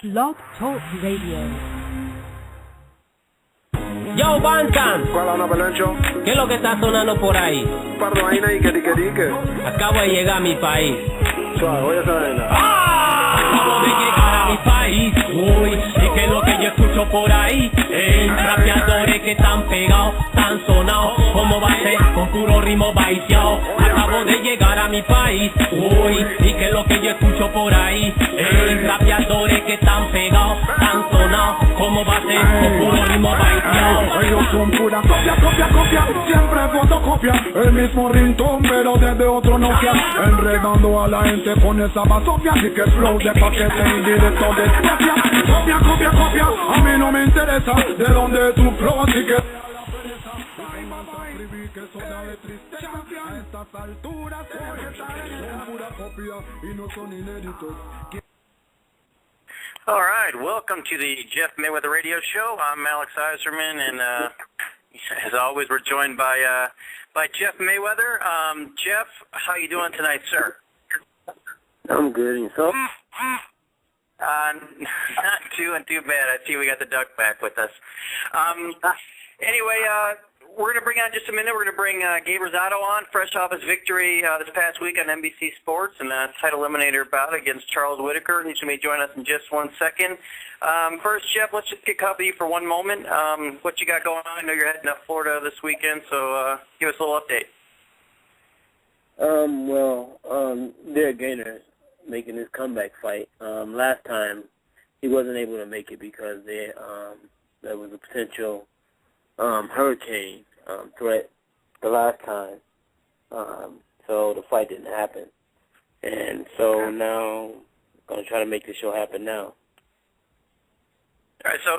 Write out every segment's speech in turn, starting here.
Blog Talk Radio. Yo, Bantam. ¿Cuál onda, Pelencho? ¿Qué es lo que está sonando por ahí? Un par de vainas y que. Acabo de llegar a mi país. Suave, voy a esa vaina. Acabo de llegar a mi país. Uy, ¿y qué es lo que yo escucho por ahí? Rapeadores que están pegados, están sonados. ¿Cómo va a ser? Con puro ritmo baiteado. Acabo de llegar a mi país. Uy, ¿y qué es lo que yo escucho por ahí? Rapeadores que están pegados, están sonados. ¿Cómo va a ser? Con puro ritmo baiteado. Ellos son pura copia, siempre fotocopia. El mismo ringtone, pero desde otro Nokia. Enredando a la gente con esa basofia. Así que flow de paquete y directo de copia. A mí no me interesa de dónde tu flow, así que que eso da de tristeza. A estas alturas son pura copia y no son inéditos. All right, welcome to the Jeff Mayweather Radio Show. I'm Alex Iserman, and as always, we're joined by Jeff Mayweather. Jeff, how you doing tonight, sir? I'm good, and yourself? Not too bad. I see we got the duck back with us. Anyway, we're going to bring on just a minute. We're going to bring Gabe Rosado on, fresh off his victory this past week on NBC Sports and a title eliminator bout against Charles Whittaker. He's going to be joining us in just 1 second. First, Jeff, let's just get copy for one moment. What you got going on? I know you're heading up Florida this weekend, so give us a little update. Derek Gainer making his comeback fight. Last time he wasn't able to make it because there was a potential hurricane threat the last time, so the fight didn't happen. And so now I'm going to try to make the show happen now. All right, so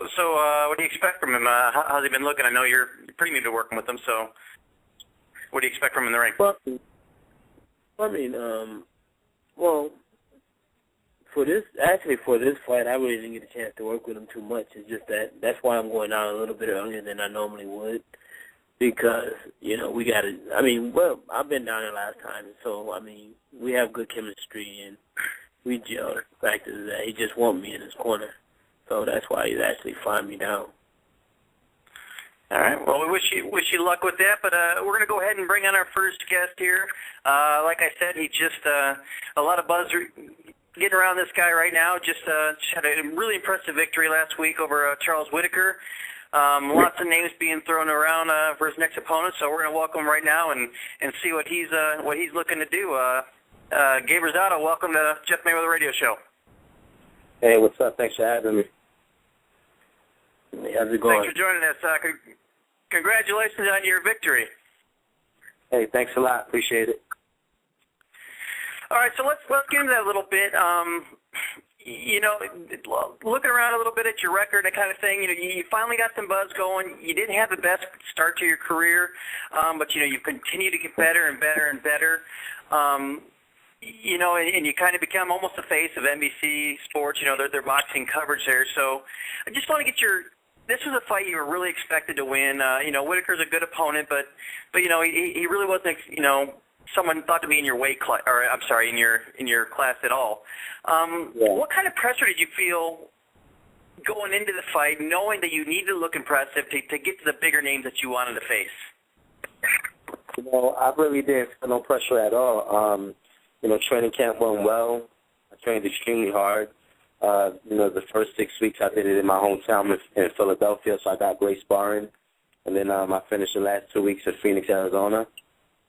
what do you expect from him? How's he been looking? I know you're pretty new to working with him, so what do you expect from him in the ring? For this fight, I really didn't get a chance to work with him too much. It's just that's why I'm going out a little bit earlier than I normally would, because, we got to, I've been down there last time, so, we have good chemistry, and we gel. The fact is that he just wants me in his corner, so that's why he's actually flying me down. All right. Well, we wish you luck with that, but we're going to go ahead and bring on our first guest here. Like I said, he just a lot of buzz getting around this guy right now. Just had a really impressive victory last week over Charles Whittaker. Lots of names being thrown around for his next opponent, so we're going to welcome him right now and see what he's looking to do. Gabe Rosado, welcome to Jeff Mayweather Radio Show. Hey, what's up? Thanks for having me. How's it going? Thanks for joining us. Congratulations on your victory. Hey, thanks a lot. Appreciate it. All right, so let's get into that a little bit. Looking around a little bit at your record, that kind of thing. You finally got some buzz going. You didn't have the best start to your career, but you've continued to get better and better and better. And you kind of become almost the face of NBC Sports. Their boxing coverage there. So I just want to get your. This was a fight you were really expected to win. Whittaker's a good opponent, but he really wasn't. Someone thought to be in your weight class, or I'm sorry, in your class at all. What kind of pressure did you feel going into the fight, knowing that you needed to look impressive to get to the bigger names that you wanted to face? I really didn't feel no pressure at all. Training camp went well. I trained extremely hard. The first 6 weeks I did it in my hometown in Philadelphia, so I got great sparring. And then I finished the last 2 weeks in Phoenix, Arizona.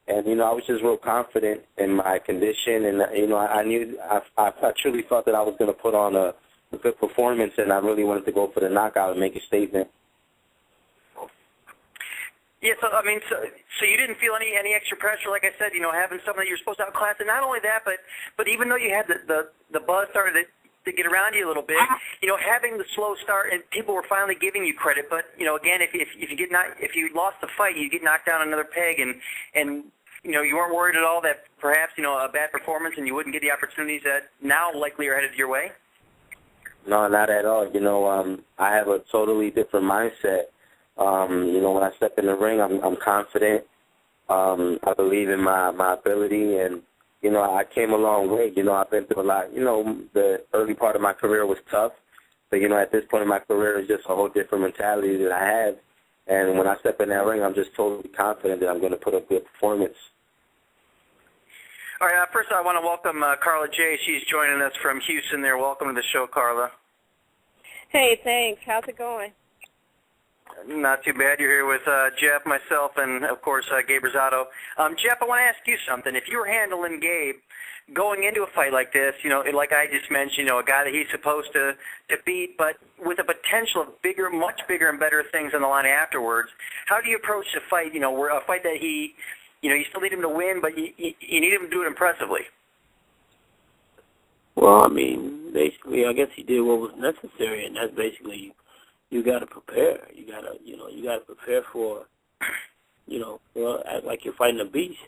And, I was just real confident in my condition. And, I truly thought that I was going to put on a good performance, and I really wanted to go for the knockout and make a statement. Yeah, so you didn't feel any extra pressure, like I said, having someone that you're supposed to outclass. And not only that, but even though you had the buzz started to get around you a little bit, having the slow start, and people were finally giving you credit. But again, if you lost the fight, you get knocked down another peg, and you weren't worried at all that perhaps a bad performance and you wouldn't get the opportunities that now likely are headed your way. No, not at all. I have a totally different mindset. When I step in the ring, I'm confident. I believe in my ability, and I came a long way. I've been through a lot. The early part of my career was tough, But, you know, at this point in my career, it's just a whole different mentality that I have. And when I step in that ring, I'm just totally confident that I'm going to put up a good performance. All right, first I want to welcome Carla J. She's joining us from Houston there. Welcome to the show, Carla. Hey, thanks. How's it going? Not too bad. You're here with Jeff, myself, and, of course, Gabe Rosado. Jeff, I want to ask you something. If you were handling Gabe going into a fight like this, you know, like I just mentioned, you know, a guy that he's supposed to beat, but with a potential of bigger, much bigger and better things on the line afterwards, how do you approach the fight, you know, where a fight that he, you know, you still need him to win, but you need him to do it impressively? Well, I mean, basically, I guess he did what was necessary, and that's basically you got to prepare. You got to prepare for, you know, well, act like you're fighting a beast,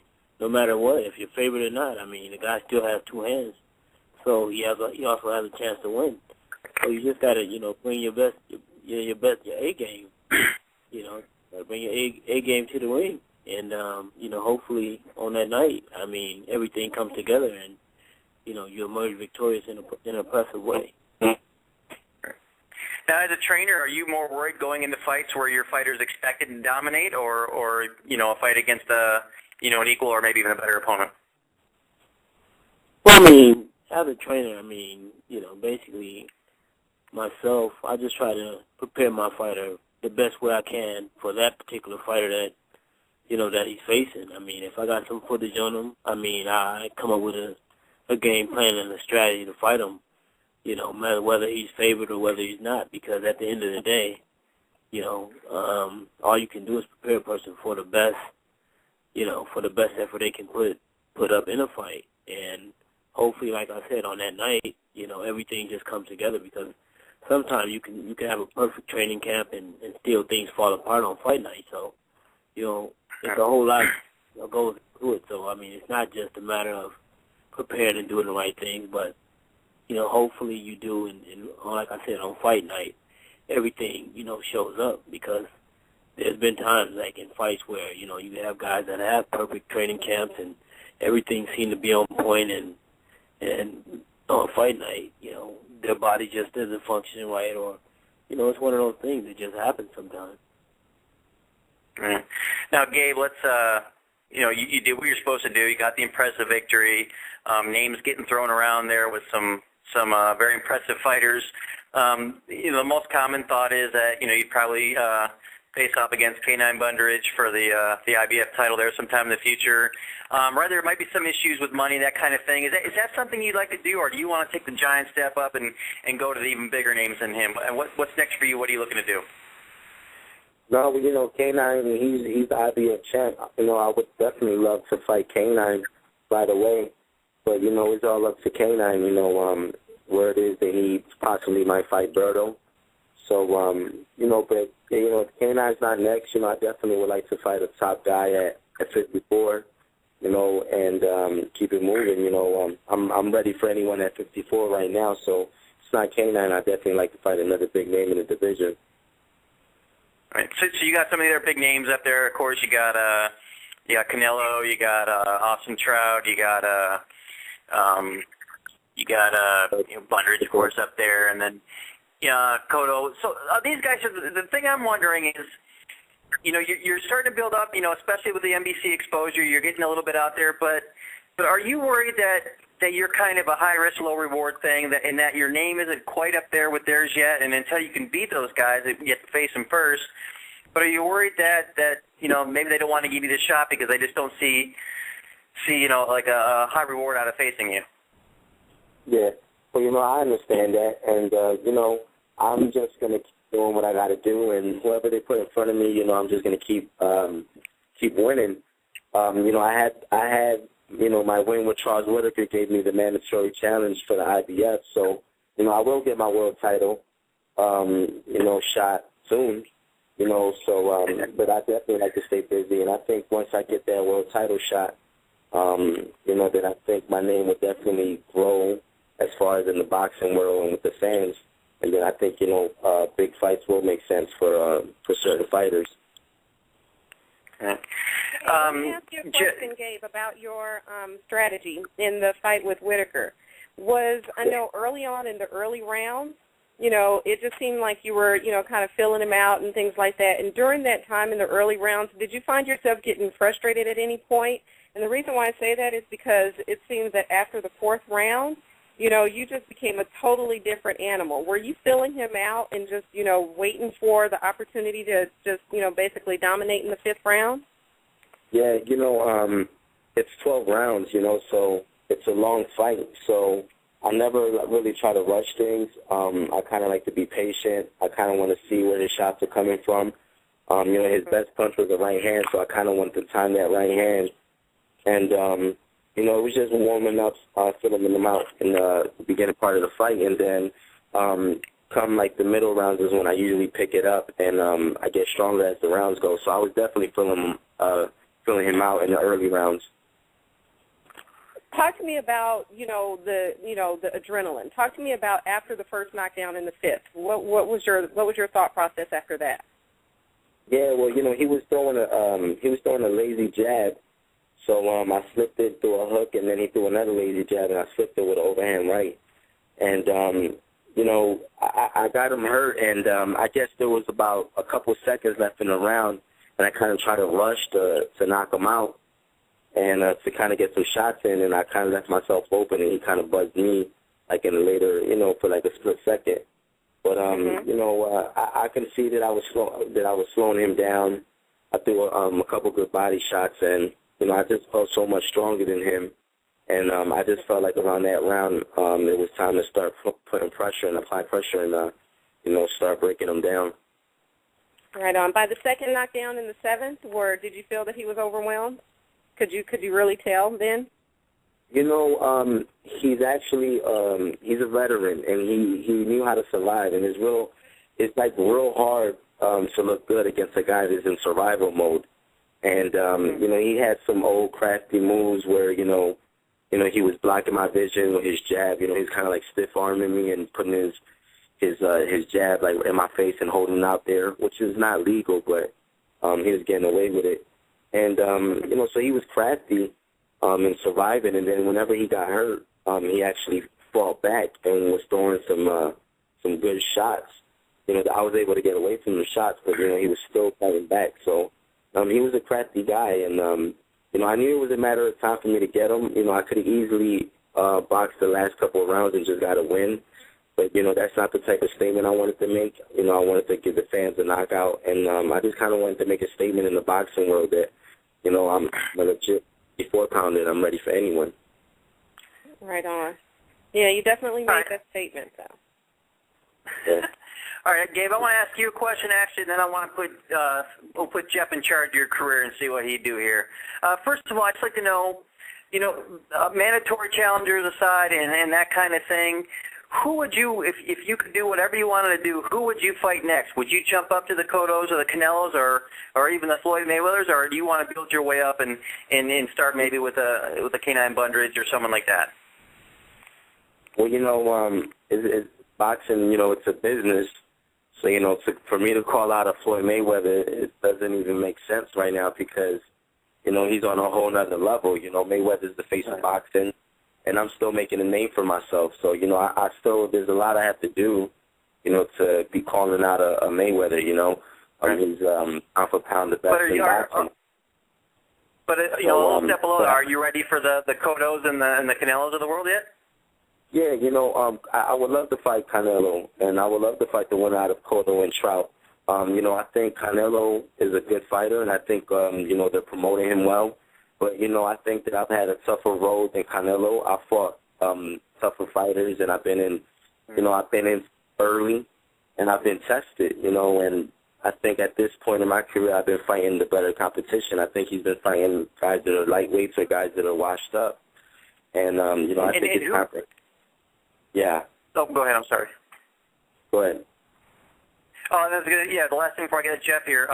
no matter what, if you're favored or not. I mean, the guy still has two hands, so he also has a chance to win. So you just got to, you know, bring your A game. You know, bring your A game to the ring, and you know, hopefully on that night, I mean, everything comes together, and you know, you emerge victorious in an impressive way. Now, as a trainer, are you more worried going into fights where your fighter's expected to dominate, or you know, a fight against you know, an equal or maybe even a better opponent? Well, I mean, as a trainer, I mean, you know, basically myself, I just try to prepare my fighter the best way I can for that particular fighter that, you know, that he's facing. I mean, if I got some footage on him, I mean, I come up with a game plan and a strategy to fight him, you know, matter whether he's favored or whether he's not, because at the end of the day, you know, all you can do is prepare a person for the best, you know, for the best effort they can put up in a fight. And hopefully, like I said, on that night, you know, everything just comes together, because sometimes you can have a perfect training camp and still things fall apart on fight night. So, you know, it's a whole lot that goes through it. So, I mean, it's not just a matter of preparing and doing the right things, but, you know, hopefully you do, and like I said, on fight night, everything, you know, shows up, because there's been times, like in fights, where, you know, you have guys that have perfect training camps and everything seems to be on point, and on fight night, you know, their body just isn't functioning right, or, you know, it's one of those things that just happens sometimes. Right. Now, Gabe, let's, you know, you did what you're supposed to do. You got the impressive victory. Names getting thrown around there with some very impressive fighters. You know, the most common thought is that, you know, you'd probably face off against K9 Bunderidge for the IBF title there sometime in the future. Rather, there might be some issues with money, that kind of thing. Is that something you'd like to do, or do you want to take the giant step up and go to the even bigger names than him? And what's next for you? What are you looking to do? No, you know, K9, he's the IBF champ. You know, I would definitely love to fight K9 right away. But, you know, it's all up to K9, you know, where it is that he possibly might fight Berto. So, you know, but, you know, if K9's not next, you know, I definitely would like to fight a top guy at 54, you know, and keep it moving. You know, I'm ready for anyone at 54 right now. So it's not K9. I'd definitely like to fight another big name in the division. All right. So you got some of the other big names up there. Of course, you got Canelo, you got Austin Trout, you got you know, Bunderidge, of course, up there, and then Cotto. So these guys are the thing. I'm wondering is, you know, you're starting to build up, you know, especially with the NBC exposure. You're getting a little bit out there, but are you worried that you're kind of a high risk, low reward thing, and that your name isn't quite up there with theirs yet, and until you can beat those guys, you have to face them first? But are you worried that you know, maybe they don't want to give you the shot because they just don't see you know, like a high reward out of facing you? Yeah, well, you know, I understand that, and you know, I'm just gonna keep doing what I got to do, and whoever they put in front of me, you know, I'm just gonna keep winning. You know, I had you know, my win with Charles Whittaker gave me the mandatory challenge for the IBF, so you know, I will get my world title, you know, shot soon. You know, so but I definitely like to stay busy, and I think once I get that world title shot, you know, then I think my name will definitely grow as far as in the boxing world and with the fans. And then I think, you know, big fights will make sense for certain fighters. Let me ask you a question, Gabe, about your strategy in the fight with Whittaker. I know early on in the early rounds, it just seemed like you were, kind of filling him out and things like that. And during that time in the early rounds, did you find yourself getting frustrated at any point? And the reason why I say that is because it seems that after the fourth round, you just became a totally different animal. Were you filling him out and just, waiting for the opportunity to just, basically dominate in the fifth round? Yeah, it's 12 rounds, so it's a long fight. So I never really try to rush things. I kind of like to be patient. I kind of want to see where his shots are coming from. His best punch was the right hand, so I kind of wanted to time that right hand. And, it was just warming up, filling him out in the beginning part of the fight. And then come, like, the middle rounds is when I usually pick it up, and I get stronger as the rounds go. So I was definitely filling him out in the early rounds. Talk to me about, the adrenaline. Talk to me about after the first knockdown in the fifth. What was your thought process after that? Yeah, well, he was throwing a lazy jab. So I slipped it through a hook, and then he threw another lazy jab, and I slipped it with an overhand right. And, I got him hurt, and I guess there was about a couple seconds left in the round, and I kind of tried to rush to knock him out and to kind of get some shots in, and I kind of left myself open, and he kind of buzzed me, like in a later, for like a split second. But, I can see that I was slowing him down. I threw a couple good body shots, and, I just felt so much stronger than him. And I just felt like around that round, it was time to start putting pressure and apply pressure and, start breaking him down. Right on. By the second knockdown in the seventh, did you feel that he was overwhelmed? Could you really tell then? He's actually he's a veteran, and he knew how to survive, and it's like real hard to look good against a guy that's in survival mode. And he had some old crafty moves where he was blocking my vision with his jab. He's kind of like stiff arming me and putting his jab like in my face and holding it out there, which is not legal, but he was getting away with it. And so he was crafty in surviving. And then whenever he got hurt, he actually fought back and was throwing some good shots. I was able to get away from the shots, but he was still fighting back. So he was a crafty guy, and I knew it was a matter of time for me to get him. I could have easily boxed the last couple of rounds and just got a win. But, that's not the type of statement I wanted to make. I wanted to give the fans a knockout. And I just kind of wanted to make a statement in the boxing world that, I'm a legit 4-pounder and I'm ready for anyone. Right on. Yeah, you definitely made that statement, though. Yeah. All right, Gabe, I want to ask you a question, actually, and then I want to we'll put Jeff in charge of your career and see what he'd do here. First of all, I'd just like to know, mandatory challengers aside and that kind of thing, who would you, if you could do whatever you wanted to do, who would you fight next? Would you jump up to the Cottos or the Canelos or even the Floyd Mayweathers, or do you want to build your way up and start maybe with a K9 Bundridge or someone like that? Well, it's boxing, it's a business. So, for me to call out a Floyd Mayweather, it doesn't even make sense right now because, he's on a whole other level. Mayweather's the face of boxing, and I'm still making a name for myself. So, I still, there's a lot I have to do, to be calling out a Mayweather, He's pound for pound the best in boxing. But, a little step below, are you ready for the Cottos and the Canelos of the world yet? Yeah, I would love to fight Canelo, and I would love to fight the winner out of Cotto and Trout. I think Canelo is a good fighter, and I think, they're promoting him well. But, I think that I've had a tougher road than Canelo. I fought tougher fighters, and I've been in early, and I've been tested, and I think at this point in my career I've been fighting the better competition. I think he's been fighting guys that are lightweights or guys that are washed up. And, I think it's time for... Yeah. Oh, go ahead. I'm sorry. Go ahead. Oh, that's good. Yeah, the last thing before I get Jeff here.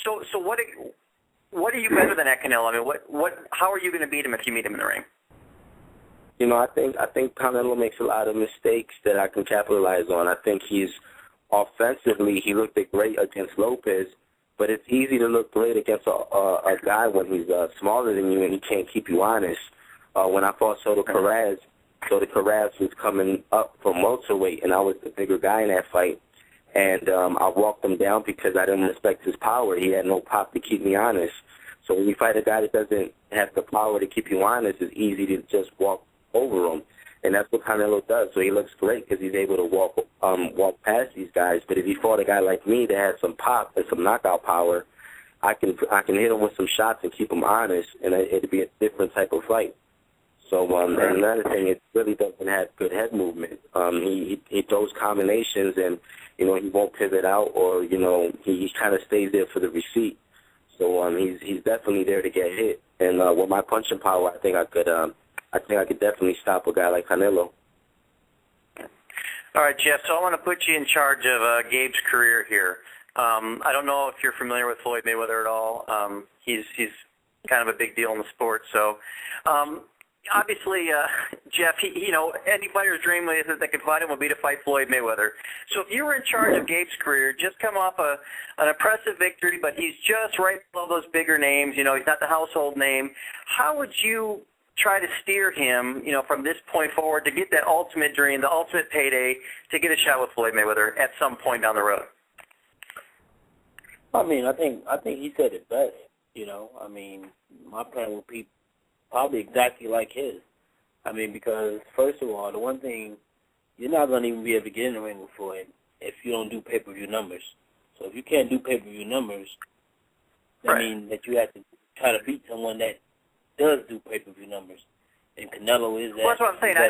So what are you better than at Canelo? I mean, how are you going to beat him if you meet him in the ring? I think Canelo makes a lot of mistakes that I can capitalize on. I think he's offensively, he looked great against Lopez, but it's easy to look great against a guy when he's smaller than you and he can't keep you honest. When I fought Soto Perez, So the Karabs was coming up from welterweight, and I was the bigger guy in that fight. And I walked him down because I didn't respect his power. He had no pop to keep me honest. So when you fight a guy that doesn't have the power to keep you honest, it's easy to just walk over him. And that's what Canelo does. So he looks great because he's able to walk past these guys. But if he fought a guy like me that has some pop and some knockout power, I can hit him with some shots and keep him honest, and it'd be a different type of fight. So and another thing, it really doesn't have good head movement. He throws combinations, and he won't pivot out, or he kind of stays there for the receipt. So he's definitely there to get hit. And with my punching power, I think I could definitely stop a guy like Canelo. All right, Jeff. So I want to put you in charge of Gabe's career here. I don't know if you're familiar with Floyd Mayweather at all. He's kind of a big deal in the sport. So obviously, Jeff, any fighter's dream that could fight him would be to fight Floyd Mayweather. So if you were in charge of Gabe's career, just come off an impressive victory, but he's just right below those bigger names. He's not the household name. How would you try to steer him, from this point forward to get that ultimate dream, the ultimate payday, to get a shot with Floyd Mayweather at some point down the road? I think he said it best. My plan would be probably exactly like his. Because first of all, the one thing, you're not going to even be able to get in the ring with Floyd if you don't do pay-per-view numbers. So if you can't do pay-per-view numbers, that means that you have to try to beat someone that does do pay-per-view numbers. And Canelo is that. Well, that's what I'm saying. I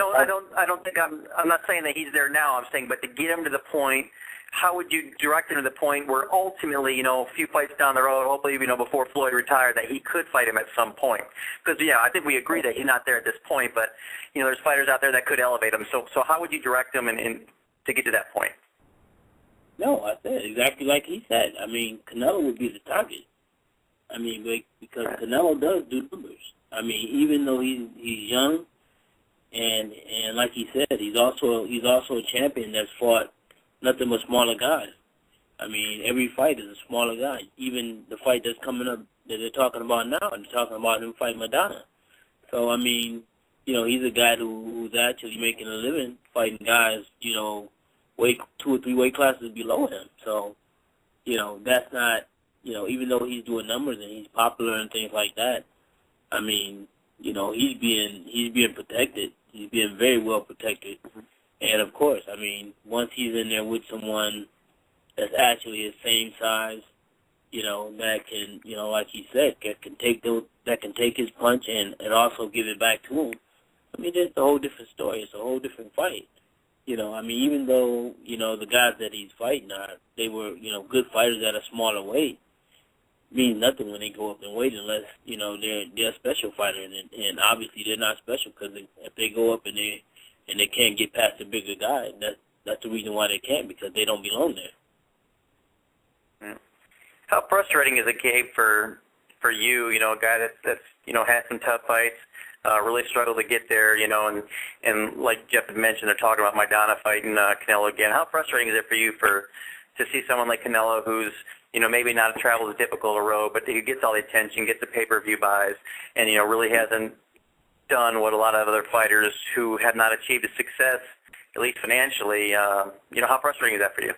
don't think I'm not saying that he's there now. I'm saying, but to get him to the point, how would you direct him to the point where ultimately, a few fights down the road, hopefully, before Floyd retired, that he could fight him at some point? Because, I think we agree that he's not there at this point, but, there's fighters out there that could elevate him. So how would you direct him to get to that point? No, I said exactly like he said. Canelo would be the target. Because Canelo does do numbers. Even though he's young, and like he said, he's also a champion that's fought nothing but smaller guys. Every fight is a smaller guy. Even the fight that's coming up that they're talking about now, they're talking about him fighting Madonna. So he's a guy who's actually making a living fighting guys, 2 or 3 weight classes below him. So, that's not, even though he's doing numbers and he's popular and things like that, he's being protected. He's being very well protected. And, of course, once he's in there with someone that's actually his same size, that can, like he said, that can take his punch and also give it back to him, it's a whole different story. It's a whole different fight. Even though, the guys that he's fighting they were, good fighters at a smaller weight, means nothing when they go up in weight unless, they're special fighters. And obviously they're not special because if they go up and they can't get past the bigger guy, that's the reason why they can't, because they don't belong there. Yeah. How frustrating is it, Gabe, for you, a guy that's had some tough fights, really struggled to get there, and like Jeff had mentioned, they're talking about Maidana fighting Canelo again. How frustrating is it for you to see someone like Canelo who's, maybe not traveled as difficult a road, but he gets all the attention, gets the pay-per-view buys, and, really hasn't done what a lot of other fighters who have not achieved a success, at least financially, how frustrating is that for you?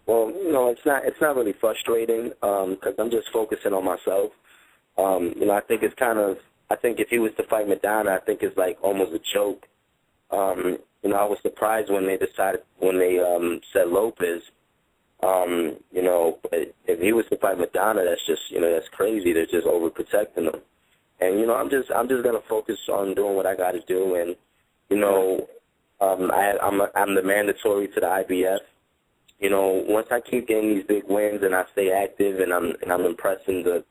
Well, it's not really frustrating because I'm just focusing on myself. I think I think if he was to fight Madonna, I think it's like almost a joke. I was surprised when they said Lopez. But if he was to fight Madonna, that's just, that's crazy. They're just overprotecting him. And, I'm just going to focus on doing what I got to do. And, I'm the mandatory to the IBF. Once I keep getting these big wins and I stay active and I'm impressing the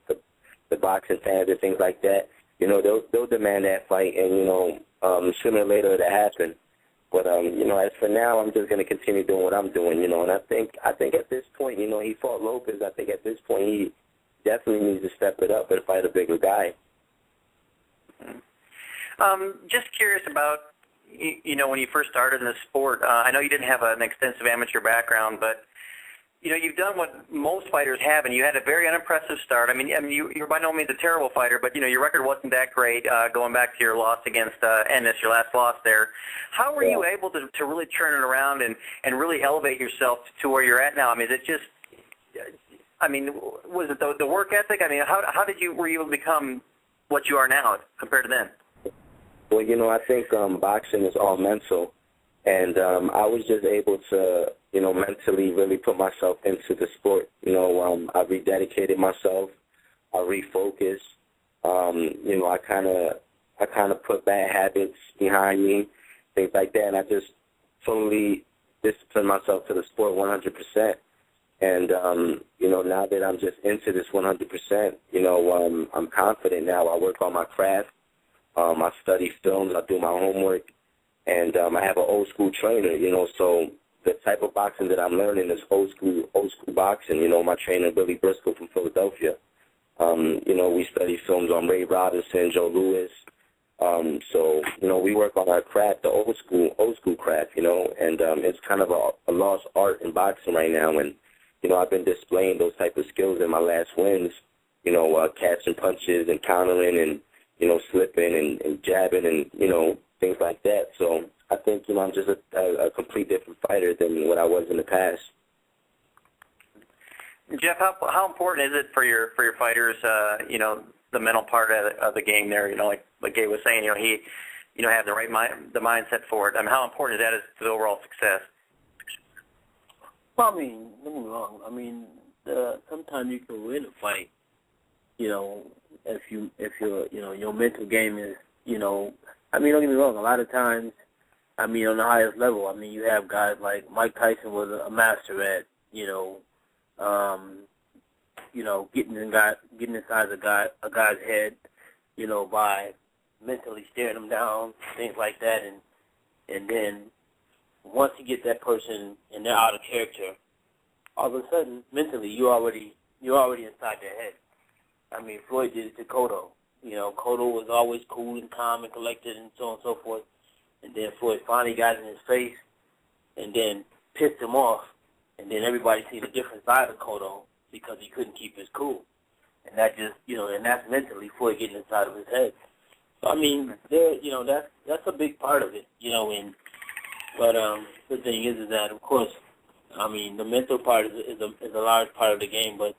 boxing fans and things like that, they'll demand that fight, and, sooner or later it'll happen. But, as for now, I'm just going to continue doing what I'm doing, and I think at this point, he fought Lopez. I think at this point he definitely needs to step it up and fight a bigger guy. Just curious about, when you first started in the sport, I know you didn't have an extensive amateur background, but, you've done what most fighters have, and you had a very unimpressive start. I mean, you're by no means a terrible fighter, but your record wasn't that great going back to your loss against Ennis, your last loss there. How were you able to really turn it around and really elevate yourself to where you're at now? I mean, is it just, was it the work ethic? I mean, how were you able to become what you are now compared to then? Well, I think boxing is all mental, and I was just able to, mentally really put myself into the sport. I rededicated myself, I refocused. I kind of put bad habits behind me, things like that, and I just totally disciplined myself to the sport 100%. And now that I'm just into this 100%, I'm confident now. I work on my craft. I study films. I do my homework, and I have an old school trainer. So the type of boxing that I'm learning is old school boxing. My trainer Billy Briscoe from Philadelphia. We study films on Ray Robinson, Joe Louis. So we work on our craft, the old school craft. And it's kind of a lost art in boxing right now. And I've been displaying those type of skills in my last wins. Catching punches and countering and slipping and jabbing and things like that. So I think I'm just a complete different fighter than what I was in the past. Jeff, how important is it for your fighters? The mental part of the game there. Like Gabe was saying, he have the mindset for it. I mean, how important is that to the overall success? Well, don't get me wrong. Sometimes you can win a fight. If your mental game is, don't get me wrong. A lot of times, on the highest level, you have guys like Mike Tyson was a master at, getting inside a guy's head, by mentally staring him down, things like that, and then once you get that person and they're out of character, all of a sudden mentally you're already inside their head. Floyd did it to Cotto. Cotto was always cool and calm and collected and so on and so forth. And then Floyd finally got in his face and then pissed him off. And then everybody seen a different side of Cotto because he couldn't keep his cool. And that just, and that's mentally Floyd getting inside of his head. So, that's a big part of it, But the thing is that, of course, the mental part is a large part of the game. But,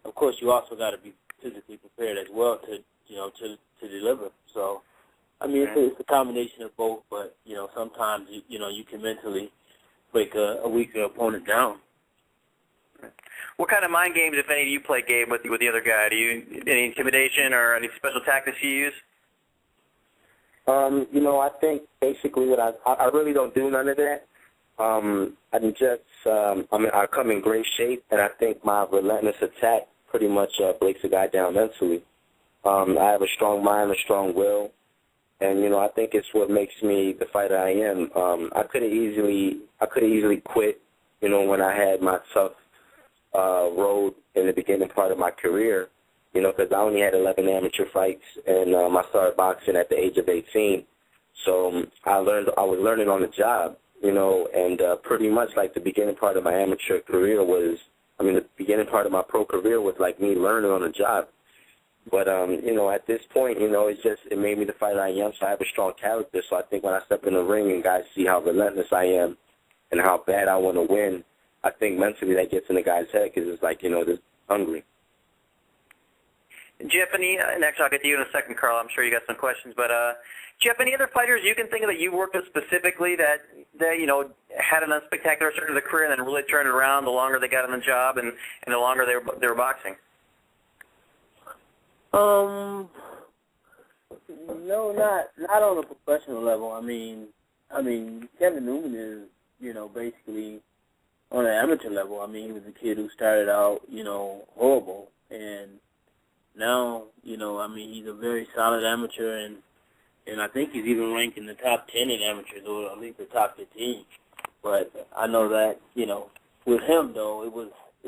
of course, you also got to be physically prepared as well to deliver. So, it's a combination of both, but, sometimes, you can mentally break a weaker opponent down. What kind of mind games, if any, do you play, Gabe, with the other guy? Do you any intimidation or any special tactics you use? I think basically what I really don't do none of that. I come in great shape, and I think my relentless attack pretty much breaks a guy down mentally. I have a strong mind, a strong will, and I think it's what makes me the fighter I am. I could have easily quit, when I had my tough road in the beginning part of my career, because I only had 11 amateur fights, and I started boxing at the age of 18. So I was learning on the job, and pretty much like the beginning part of my amateur career the beginning part of my pro career was like me learning on the job. But, at this point, it made me the fighter I am, so I have a strong character. So I think when I step in the ring and guys see how relentless I am and how bad I want to win, I think mentally that gets in the guy's head because it's like, they're hungry. Jeff, next I'll get to you in a second, Carl. I'm sure you got some questions. But, Jeff, any other fighters you can think of that you worked with specifically that had an unspectacular start to the career and then really turned it around the longer they got on the job and the longer they were boxing? No, not on a professional level. Kevin Newman is, basically on an amateur level. He was a kid who started out, horrible, and now, he's a very solid amateur, and I think he's even ranked in the top 10 in amateurs, or at least the top 15. But I know that, with him though, it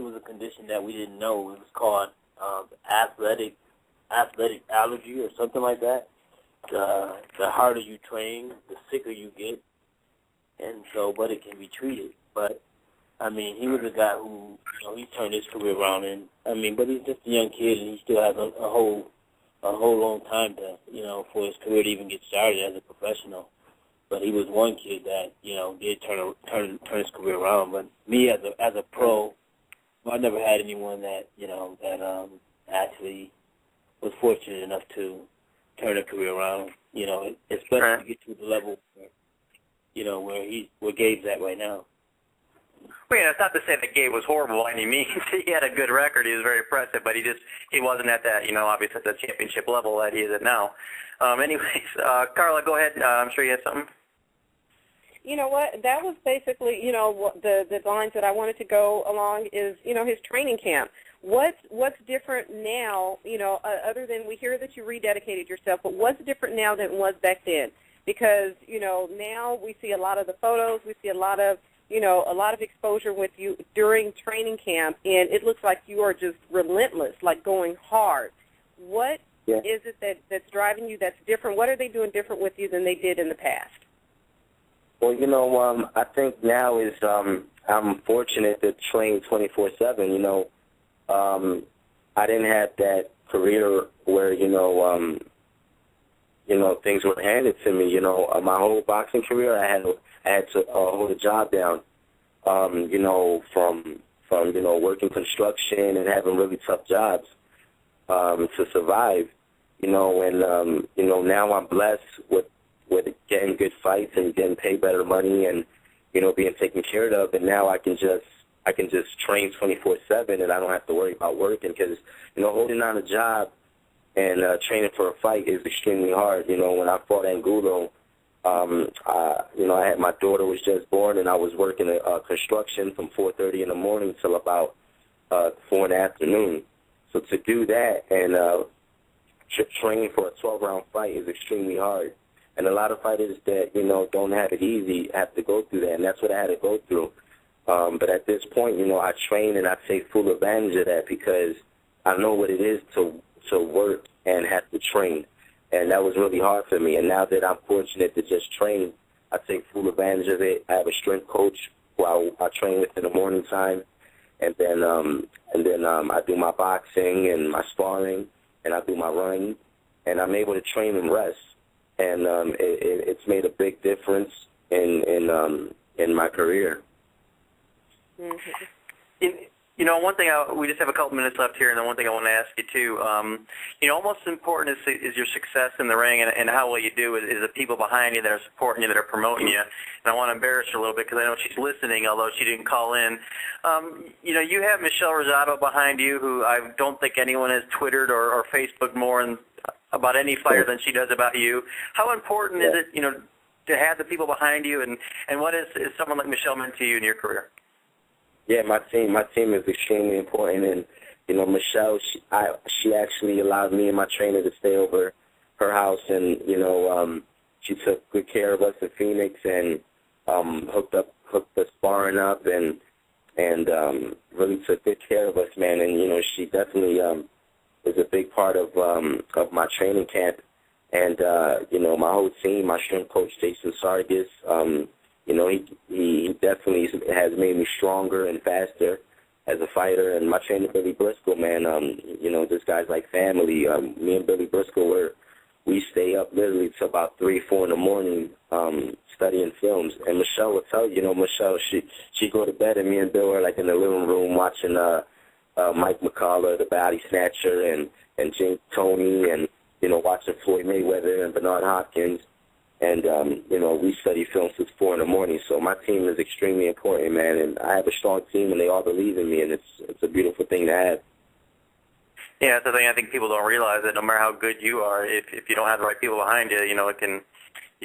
was a condition that we didn't know. It was called athletic allergy or something like that. The harder you train, the sicker you get, and so, but it can be treated. But I mean, he was a guy who, he turned his career around, and but he's just a young kid, and he still has a whole long time to, for his career to even get started as a professional. But he was one kid that, did turn his career around. But me as a pro, I never had anyone that, that actually was fortunate enough to turn a career around. Especially to get to the level, where Gabe's at right now. Well, yeah, it's not to say that Gabe was horrible by any means. He had a good record. He was very impressive, but he wasn't at that, obviously at the championship level that he is at now. Anyways, Carla, go ahead. I'm sure you had something. You know what? That was basically, the lines that I wanted to go along is, his training camp. What's different now, other than we hear that you rededicated yourself, but what's different now than it was back then? Because, now we see a lot of the photos, we see a lot of exposure with you during training camp, and it looks like you are just relentless, like going hard. What is it that's driving you that's different? What are they doing different with you than they did in the past? Well, I think now is I'm fortunate to train 24/7. I didn't have that career where things were handed to me. My whole boxing career, I had to hold a job down. From working construction and having really tough jobs to survive. And now I'm blessed with getting good fights and getting paid better money and being taken care of. And now I can just train 24/7 and I don't have to worry about working because holding on a job and training for a fight is extremely hard. When I fought Angulo, my daughter was just born, and I was working construction from 4:30 in the morning till about 4 in the afternoon. So to do that and train for a 12-round fight is extremely hard. And a lot of fighters that, don't have it easy have to go through that, and that's what I had to go through. But at this point, I train and I take full advantage of that because I know what it is to work and have to train. And that was really hard for me. And now that I'm fortunate to just train, I take full advantage of it. I have a strength coach who I train with in the morning time, and then I do my boxing and my sparring, and I do my running, and I'm able to train and rest. And it's made a big difference in my career. Mm-hmm. One thing, we just have a couple minutes left here, and then one thing I want to ask you, too. Almost as important is your success in the ring and how well you do is the people behind you that are supporting you, that are promoting you. And I want to embarrass her a little bit because I know she's listening, although she didn't call in. You have Michelle Rosado behind you, who I don't think anyone has Twittered or Facebooked more about any fighter than she does about you. How important is it, to have the people behind you, and what is someone like Michelle meant to you in your career? Yeah, my team is extremely important, and Michelle, she actually allowed me and my trainer to stay over her house, and she took good care of us in Phoenix and hooked the sparring up and really took good care of us, man. And she definitely was a big part of my training camp, and my whole team, my strength coach Jason Sargis. He definitely has made me stronger and faster as a fighter. And my trainer, Billy Briscoe, man, this guy's like family. Me and Billy Briscoe, we stay up literally till about 3, 4 in the morning studying films. And Michelle will tell you, Michelle, she go to bed and me and Bill are like in the living room watching Mike McCullough, the Body Snatcher, and James Toney, and, watching Floyd Mayweather and Bernard Hopkins. And, we study film since 4 in the morning. So my team is extremely important, man. And I have a strong team, and they all believe in me, and it's a beautiful thing to have. Yeah, that's the thing I think people don't realize, that no matter how good you are, if you don't have the right people behind you, you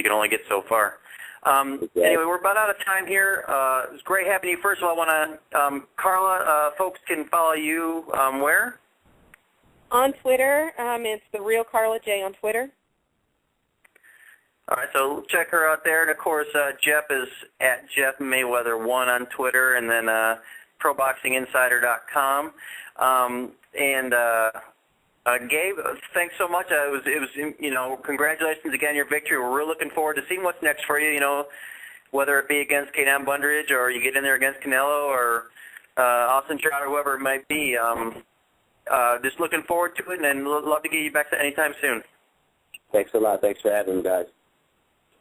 can only get so far. Exactly. Anyway, we're about out of time here. It was great having you. First of all, I want to, Carla, folks can follow you where? On Twitter. It's The Real Carla J on Twitter. All right, so check her out there. And, of course, Jeff is at Jeff Mayweather 1 on Twitter, and then ProBoxingInsider.com. Gabe, thanks so much. It was congratulations again, your victory. We're really looking forward to seeing what's next for you. whether it be against Kenan Bundridge or you get in there against Canelo or Austin Trout or whoever it might be. Just looking forward to it, and love to get you back anytime soon. Thanks a lot. Thanks for having me, guys.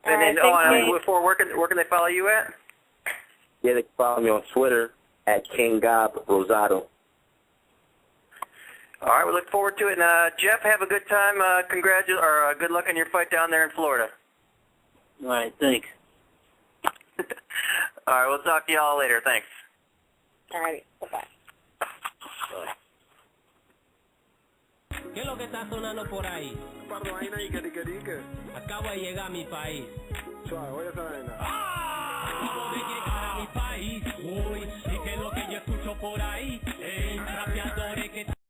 And before, where can they follow you at? Yeah, they can follow me on Twitter at Gabe Rosado. All right, we look forward to it. And Jeff, have a good time. Good luck on your fight down there in Florida. All right, thanks. All right, we'll talk to you all later. Thanks. All right, bye-bye. ¿Qué es lo que está sonando por ahí? Pardo, vaina y que. Acabo de llegar a mi país. Suave, oye esa vaina. Acabo de llegar a mi país. Uy, ¿y qué es lo que yo escucho por ahí? Rapeadores que